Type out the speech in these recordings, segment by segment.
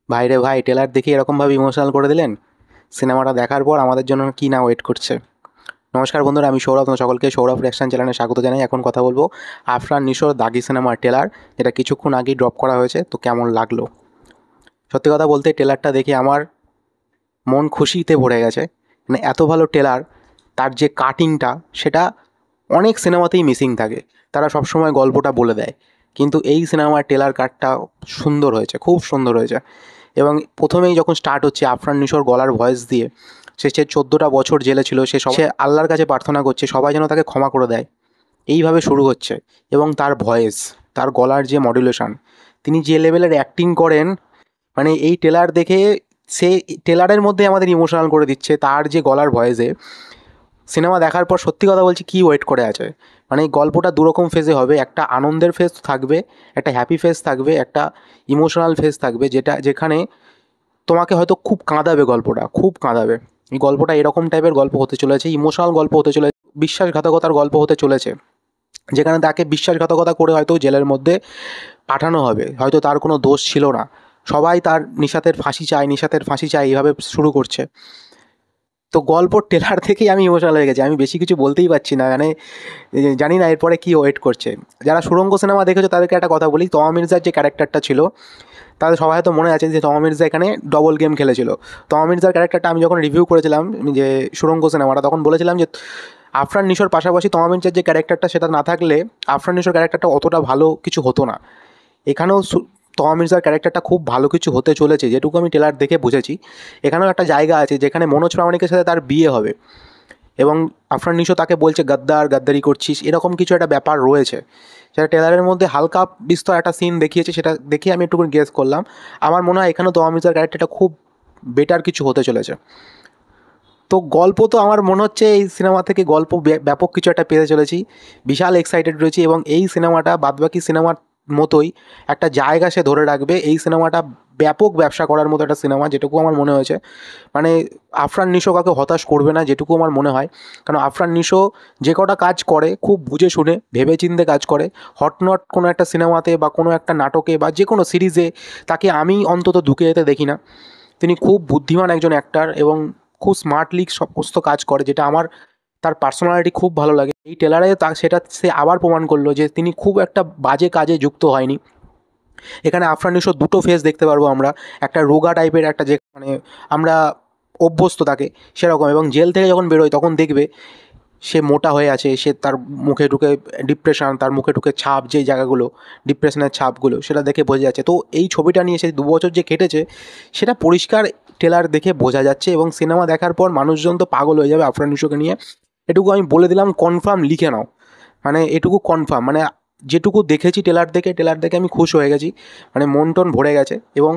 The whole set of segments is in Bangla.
ভাই রে ভাই, ট্রেলার দেখে এরকমভাবে ইমোশনাল করে দিলেন। সিনেমাটা দেখার পর আমাদের জন্য কি না ওয়েট করছে। নমস্কার বন্ধুরা, আমি সৌরভ, তোমার সকলকে সৌরভ রিঅ্যাকশন চ্যানেলে স্বাগত জানাই। এখন কথা বলবো আফরান নিশোর দাগি সিনেমার ট্রেলার, যেটা কিছুক্ষণ আগেই ড্রপ করা হয়েছে। তো কেমন লাগলো? সত্যি কথা বলতে ট্রেলারটা দেখে আমার মন খুশিতে ভরে গেছে। মানে এত ভালো ট্রেলার, তার যে কাটিংটা সেটা অনেক সিনেমাতেই মিসিং থাকে। তারা সবসময় গল্পটা বলে দেয়, কিন্তু এই সিনেমার ট্রেলার কাটটা সুন্দর হয়েছে, খুব সুন্দর হয়েছে। এবং প্রথমেই যখন স্টার্ট হচ্ছে আফরান নিশোর গলার ভয়েস দিয়ে, সে 14টা বছর জেলে ছিল, সে আল্লাহর কাছে প্রার্থনা করছে সবাই যেন তাকে ক্ষমা করে দেয়, এইভাবে শুরু হচ্ছে। এবং তার ভয়েস, তার গলার যে মডুলেশন, তিনি যে লেভেলের অ্যাক্টিং করেন, মানে এই ট্রেলার দেখে সে ট্রেলারের মধ্যে আমাদের ইমোশনাল করে দিচ্ছে তার যে গলার ভয়েসে। সিনেমা দেখার পর সত্যি কথা বলছি, কি ওয়েট করে আছে। মানে এই গল্পটা দুরকম ফেজে হবে, একটা আনন্দের ফেজ থাকবে, একটা হ্যাপি ফেজ থাকবে, একটা ইমোশনাল ফেজ থাকবে, যেখানে তোমাকে হয়তো খুব কাঁদাবে, গল্পটা খুব কাঁদাবে। এই গল্পটা এরকম টাইপের গল্প হতে চলেছে, ইমোশনাল গল্প হতে চলেছে, বিশ্বাসঘাতকতার গল্প হতে চলেছে, যেখানে তাকে বিশ্বাসঘাতকতা করে হয়তো জেলের মধ্যে পাঠানো হবে, হয়তো তার কোনো দোষ ছিল না, সবাই তার নিশাতের ফাঁসি চায়, নিশাতের ফাঁসি চায়, এইভাবে শুরু করছে। তো গল্পর ট্রেলার থেকেই আমি ইমোশনাল হয়ে গেছি, আমি বেশি কিছু বলতেই পারছি না। মানে জানি না এরপরে কী ওয়েট করছে। যারা সুড়ঙ্গ সিনেমা দেখেছো তাদেরকে একটা কথা বলি, তমা মির্জার যে ক্যারেক্টারটা ছিল, তাদের সবাই হয়তো মনে আছে যে তমা মির্জা এখানে ডবল গেম খেলেছিল। তমা মির্জার ক্যারেক্টারটা আমি যখন রিভিউ করেছিলাম, যে সুড়ঙ্গ সিনেমাটা, তখন বলেছিলাম যে আফরান নিশোর পাশাপাশি তমা মির্জার যে ক্যারেক্টারটা, সেটা না থাকলে আফরান নিশোর ক্যারেক্টারটা অতটা ভালো কিছু হতো না। এখানেও তমা মির্জার ক্যারেক্টারটা খুব ভালো কিছু হতে চলেছে, যেটুকু আমি ট্রেলার দেখে বুঝেছি। এখানেও একটা জায়গা আছে যেখানে মনোজ প্রামাণিকের সাথে তার বিয়ে হবে, এবং আফরান নিশো তাকে বলছে গাদ্দার, গাদ্দারি করছিস, এরকম কিছু একটা ব্যাপার রয়েছে। সেটা ট্রেলারের মধ্যে হালকা বিস্তর একটা সিন দেখিয়েছে, সেটা দেখে আমি একটু গেস করলাম। আমার মনে হয় এখানেও তমা মির্জার ক্যারেক্টারটা খুব বেটার কিছু হতে চলেছে। তো গল্প তো আমার মনে হচ্ছে এই সিনেমা থেকে গল্প ব্যাপক কিছু একটা পেতে চলেছি। বিশাল এক্সাইটেড রয়েছি, এবং এই সিনেমাটা বাদবাকি সিনেমার মতোই একটা জায়গা সে ধরে রাখবে। এই সিনেমাটা ব্যাপক ব্যবসা করার মতো একটা সিনেমা, যেটুকু আমার মনে হয়েছে। মানে আফরান নিশো কাউকে হতাশ করবে না, যেটুকু আমার মনে হয়। কারণ আফরান নিশো যে কটা কাজ করে খুব বুঝে শুনে ভেবেচিন্তে কাজ করে। হটনট কোনো একটা সিনেমাতে বা কোনো একটা নাটকে বা যে কোনো সিরিজে তাকে আমি অন্তত ঢুকে যেতে দেখি না। তিনি খুব বুদ্ধিমান একজন অ্যাক্টার, এবং খুব স্মার্টলি সমস্ত কাজ করে, যেটা আমার তার পার্সোনালিটি খুব ভালো লাগে। এই ট্রেলারে সেটা সে আবার প্রমাণ করলো যে তিনি খুব একটা বাজে কাজে যুক্ত হয়নি। এখানে আফরান নিশোর দুটো ফেস দেখতে পারবো আমরা, একটা রোগা টাইপের, একটা যে মানে আমরা অভ্যস্ত তাকে সেরকম, এবং জেল থেকে যখন বেরোয় তখন দেখবে সে মোটা হয়ে আছে, সে তার মুখে ঢুকে ডিপ্রেশন, তার মুখে ঢুকে ছাপ, যেই জায়গাগুলো ডিপ্রেশনের ছাপগুলো, সেটা দেখে বোঝা যাচ্ছে। তো এই ছবিটা নিয়ে সে 2 বছর যে কেটেছে, সেটা পরিষ্কার ট্রেলার দেখে বোঝা যাচ্ছে। এবং সিনেমা দেখার পর মানুষজন তো পাগল হয়ে যাবে আফরান নিশোকে নিয়ে, এটুকু আমি বলে দিলাম, কনফার্ম লিখে নাও। মানে এটুকু কনফার্ম, মানে যেটুকু দেখেছি ট্রেলার দেখে আমি খুশ হয়ে গেছি, মানে মন টন ভরে গেছে। এবং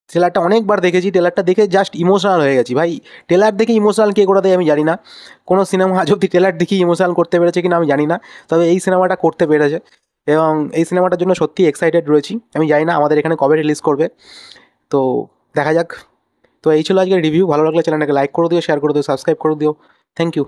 ট্রেলারটা অনেকবার দেখেছি, ট্রেলারটা দেখে জাস্ট ইমোশনাল হয়ে গেছি ভাই। ট্রেলার দেখে ইমোশনাল কে করে দেয় আমি জানি না, কোনো সিনেমা আজ অব্দি ট্রেলার দেখে ইমোশনাল করতে পেরেছে কিনা আমি জানি না, তবে এই সিনেমাটা করতে পেরেছে। এবং এই সিনেমাটার জন্য সত্যি এক্সাইটেড রয়েছি। আমি জানি না আমাদের এখানে কবে রিলিজ করবে, তো দেখা যাক। তো এই ছিল আজকের রিভিউ। ভালো লাগলে চ্যানেলটাকে লাইক করে দিও, শেয়ার করে দিও, সাবস্ক্রাইব করে দিও। Thank you.